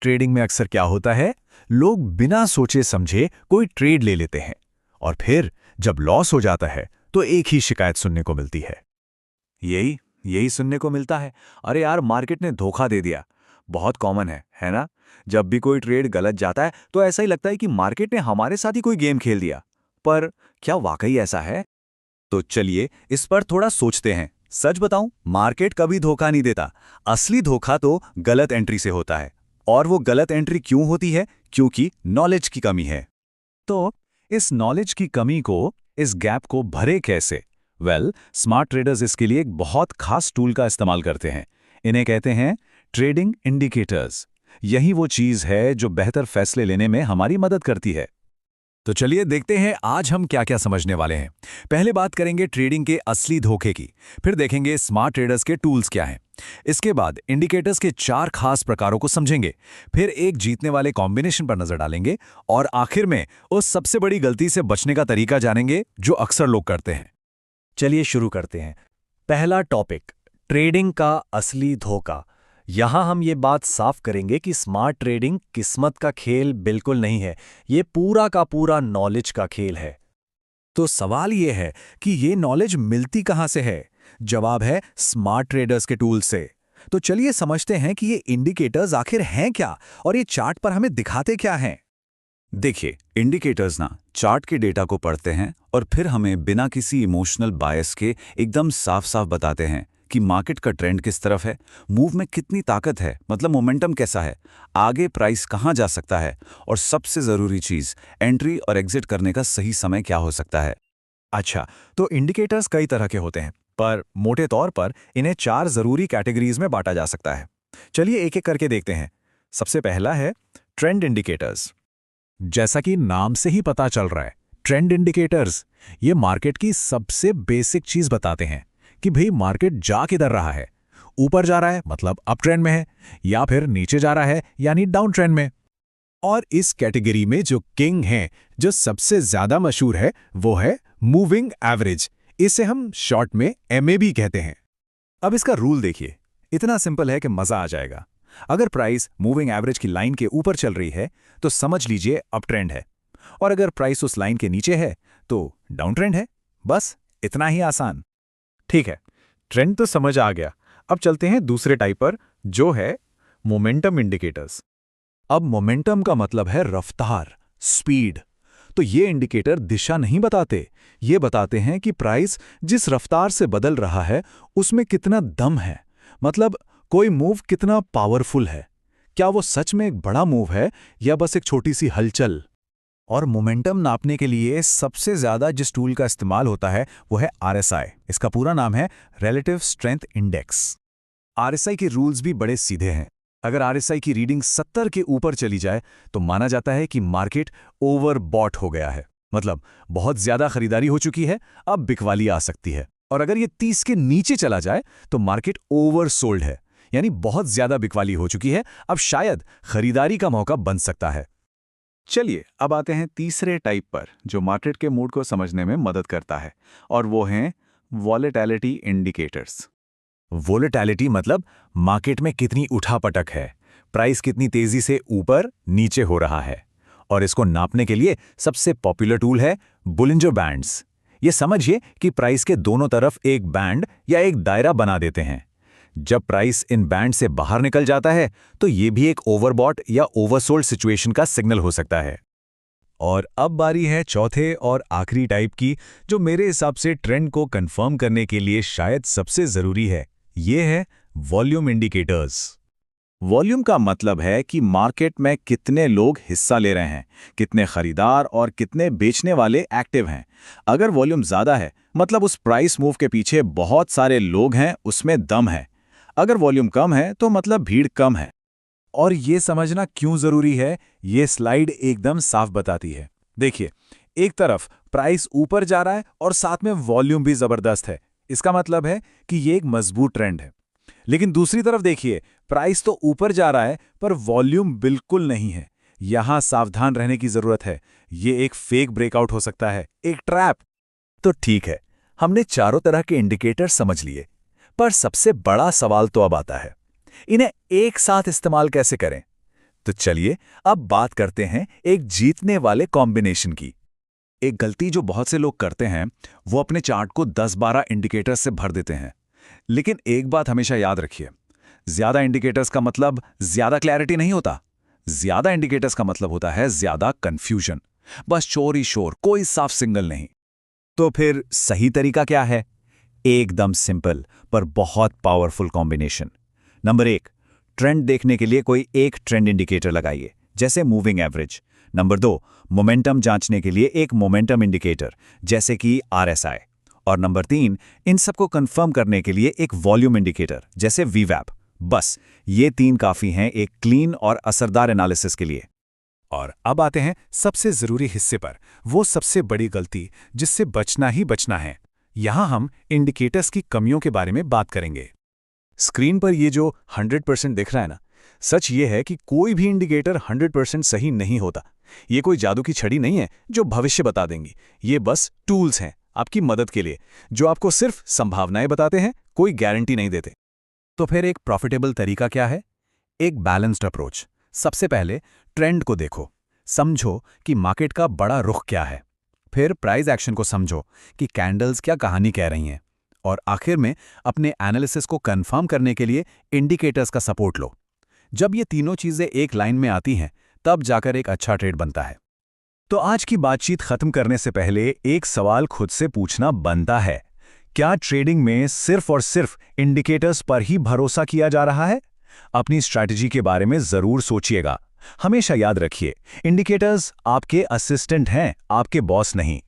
Trading में अक्सर क्या होता है, लोग बिना सोचे समझे कोई ट्रेड ले लेते हैं और फिर जब लॉस हो जाता है तो एक ही शिकायत सुनने को मिलती है। यही यही सुनने को मिलता है। अरे यार, मार्केट ने धोखा दे दिया। बहुत कॉमन है ना? जब भी कोई ट्रेड गलत जाता है तो ऐसा ही लगता है कि मार्केट ने हमारे साथ ही कोई गेम खेल दिया। पर क्या वाकई ऐसा है? तो चलिए इस पर थोड़ा सोचते हैं। सच बताऊं, मार्केट कभी धोखा नहीं देता। असली धोखा तो गलत एंट्री से होता है। और वो गलत एंट्री क्यों होती है? क्योंकि नॉलेज की कमी है। तो इस नॉलेज की कमी को, इस गैप को भरे कैसे? स्मार्ट ट्रेडर्स इसके लिए एक बहुत खास टूल का इस्तेमाल करते हैं। इन्हें कहते हैं ट्रेडिंग इंडिकेटर्स। यही वो चीज़ है जो बेहतर फैसले लेने में हमारी मदद करती है। तो चलिए देखते हैं आज हम क्या क्या समझने वाले हैं। पहले बात करेंगे ट्रेडिंग के असली धोखे की, फिर देखेंगे स्मार्ट ट्रेडर्स के टूल्स क्या हैं। इसके बाद इंडिकेटर्स के 4 खास प्रकारों को समझेंगे, फिर एक जीतने वाले कॉम्बिनेशन पर नजर डालेंगे और आखिर में उस सबसे बड़ी गलती से बचने का तरीका जानेंगे जो अक्सर लोग करते हैं। चलिए शुरू करते हैं। पहला टॉपिक, ट्रेडिंग का असली धोखा। यहां हम ये बात साफ करेंगे कि स्मार्ट ट्रेडिंग किस्मत का खेल बिल्कुल नहीं है, ये पूरा का पूरा नॉलेज का खेल है। तो सवाल ये है कि ये नॉलेज मिलती कहां से है? जवाब है स्मार्ट ट्रेडर्स के टूल से। तो चलिए समझते हैं कि ये इंडिकेटर्स आखिर हैं क्या और ये चार्ट पर हमें दिखाते क्या हैं। देखिए, इंडिकेटर्स ना चार्ट के डेटा को पढ़ते हैं और फिर हमें बिना किसी इमोशनल बायस के एकदम साफ साफ बताते हैं कि मार्केट का ट्रेंड किस तरफ है, मूव में कितनी ताकत है, मतलब मोमेंटम कैसा है, आगे प्राइस कहां जा सकता है, और सबसे ज़रूरी चीज़, एंट्री और एग्जिट करने का सही समय क्या हो सकता है। अच्छा, तो इंडिकेटर्स कई तरह के होते हैं, पर मोटे तौर पर इन्हें 4 जरूरी कैटेगरीज में बांटा जा सकता है। चलिए एक एक करके देखते हैं। सबसे पहला है ट्रेंड इंडिकेटर्स। जैसा कि नाम से ही पता चल रहा है, ट्रेंड इंडिकेटर्स ये मार्केट की सबसे बेसिक चीज बताते हैं कि भाई मार्केट जा किधर रहा है। ऊपर जा रहा है मतलब अप ट्रेंड में है, या फिर नीचे जा रहा है यानी डाउन ट्रेंड में। और इस कैटेगरी में जो किंग है, जो सबसे ज्यादा मशहूर है, वो है मूविंग एवरेज। इसे हम शॉर्ट में MAB कहते हैं। अब इसका रूल देखिए, इतना सिंपल है कि मजा आ जाएगा। अगर प्राइस मूविंग एवरेज की लाइन के ऊपर चल रही है तो समझ लीजिए अप ट्रेंड है, और अगर प्राइस उस लाइन के नीचे है तो डाउन ट्रेंड है। बस इतना ही आसान। ठीक है, ट्रेंड तो समझ आ गया। अब चलते हैं दूसरे टाइप पर, जो है मोमेंटम इंडिकेटर्स। अब मोमेंटम का मतलब है रफ्तार, स्पीड। तो ये इंडिकेटर दिशा नहीं बताते, ये बताते हैं कि प्राइस जिस रफ्तार से बदल रहा है उसमें कितना दम है, मतलब कोई मूव कितना पावरफुल है। क्या वो सच में एक बड़ा मूव है या बस एक छोटी सी हलचल? और मोमेंटम नापने के लिए सबसे ज्यादा जिस टूल का इस्तेमाल होता है वो है RSI। इसका पूरा नाम है रिलेटिव स्ट्रेंथ इंडेक्स। RSI के रूल्स भी बड़े सीधे हैं। अगर RSI की रीडिंग 70 के ऊपर चली जाए तो माना जाता है कि मार्केट ओवरबॉट हो गया है, मतलब बहुत ज्यादा खरीदारी हो चुकी है, अब बिकवाली आ सकती है। और अगर ये 30 के नीचे चला जाए तो मार्केट ओवरसोल्ड है, यानी बहुत ज्यादा बिकवाली हो चुकी है, अब शायद खरीदारी का मौका बन सकता है। चलिए अब आते हैं तीसरे टाइप पर, जो मार्केट के मूड को समझने में मदद करता है, और वो हैं वॉलेटिलिटी इंडिकेटर्स। वोलेटिलिटी मतलब मार्केट में कितनी उठापटक है, प्राइस कितनी तेजी से ऊपर नीचे हो रहा है। और इसको नापने के लिए सबसे पॉपुलर टूल है बोलिंजर बैंड्स। ये समझिए कि प्राइस के दोनों तरफ एक बैंड या एक दायरा बना देते हैं। जब प्राइस इन बैंड से बाहर निकल जाता है तो ये भी एक ओवरबॉट या ओवरसोल्ड सिचुएशन का सिग्नल हो सकता है। और अब बारी है चौथे और आखिरी टाइप की, जो मेरे हिसाब से ट्रेंड को कंफर्म करने के लिए शायद सबसे जरूरी है। ये है वॉल्यूम इंडिकेटर्स। वॉल्यूम का मतलब है कि मार्केट में कितने लोग हिस्सा ले रहे हैं, कितने खरीदार और कितने बेचने वाले एक्टिव हैं। अगर वॉल्यूम ज़्यादा है मतलब उस प्राइस मूव के पीछे बहुत सारे लोग हैं, उसमें दम है। अगर वॉल्यूम कम है तो मतलब भीड़ कम है। और ये समझना क्यों जरूरी है, ये स्लाइड एकदम साफ बताती है। देखिए, एक तरफ प्राइस ऊपर जा रहा है और साथ में वॉल्यूम भी जबरदस्त है। इसका मतलब है कि ये एक मजबूत ट्रेंड है। लेकिन दूसरी तरफ देखिए, प्राइस तो ऊपर जा रहा है पर वॉल्यूम बिल्कुल नहीं है। यहां सावधान रहने की जरूरत है। ये एक फेक ब्रेकआउट हो सकता है, एक ट्रैप। तो ठीक है, हमने चारों तरह के इंडिकेटर समझ लिए, पर सबसे बड़ा सवाल तो अब आता है, इन्हें एक साथ इस्तेमाल कैसे करें? तो चलिए अब बात करते हैं एक जीतने वाले कॉम्बिनेशन की। एक गलती जो बहुत से लोग करते हैं वो अपने चार्ट को 10-12 इंडिकेटर्स से भर देते हैं। लेकिन एक बात हमेशा याद रखिए, ज्यादा इंडिकेटर्स का मतलब ज्यादा क्लैरिटी नहीं होता। ज्यादा इंडिकेटर्स का मतलब होता है ज्यादा कंफ्यूजन। बस शोर ही शोर, कोई साफ सिग्नल नहीं। तो फिर सही तरीका क्या है? एकदम सिंपल पर बहुत पावरफुल कॉम्बिनेशन। नंबर 1, ट्रेंड देखने के लिए कोई एक ट्रेंड इंडिकेटर लगाइए, जैसे मूविंग एवरेज। नंबर 2, मोमेंटम जांचने के लिए एक मोमेंटम इंडिकेटर, जैसे कि RSI। और नंबर 3, इन सबको कंफर्म करने के लिए एक वॉल्यूम इंडिकेटर, जैसे VWAP। बस ये 3 काफी हैं एक क्लीन और असरदार एनालिसिस के लिए। और अब आते हैं सबसे जरूरी हिस्से पर, वो सबसे बड़ी गलती जिससे बचना ही बचना है। यहां हम इंडिकेटर्स की कमियों के बारे में बात करेंगे। स्क्रीन पर ये जो 100% दिख रहा है ना, सच ये है कि कोई भी इंडिकेटर 100% सही नहीं होता। ये कोई जादू की छड़ी नहीं है जो भविष्य बता देंगी। ये बस टूल्स हैं आपकी मदद के लिए, जो आपको सिर्फ संभावनाएं बताते हैं, कोई गारंटी नहीं देते। तो फिर एक प्रॉफिटेबल तरीका क्या है? एक बैलेंस्ड अप्रोच। सबसे पहले ट्रेंड को देखो, समझो कि मार्केट का बड़ा रुख क्या है। फिर प्राइस एक्शन को समझो कि कैंडल्स क्या कहानी कह रही हैं। और आखिर में अपने एनालिसिस को कंफर्म करने के लिए इंडिकेटर्स का सपोर्ट लो। जब ये तीनों चीजें एक लाइन में आती हैं, तब जाकर एक अच्छा ट्रेड बनता है। तो आज की बातचीत खत्म करने से पहले एक सवाल खुद से पूछना बनता है, क्या ट्रेडिंग में सिर्फ और सिर्फ इंडिकेटर्स पर ही भरोसा किया जा रहा है? अपनी स्ट्रैटेजी के बारे में जरूर सोचिएगा। हमेशा याद रखिए, इंडिकेटर्स आपके असिस्टेंट हैं, आपके बॉस नहीं।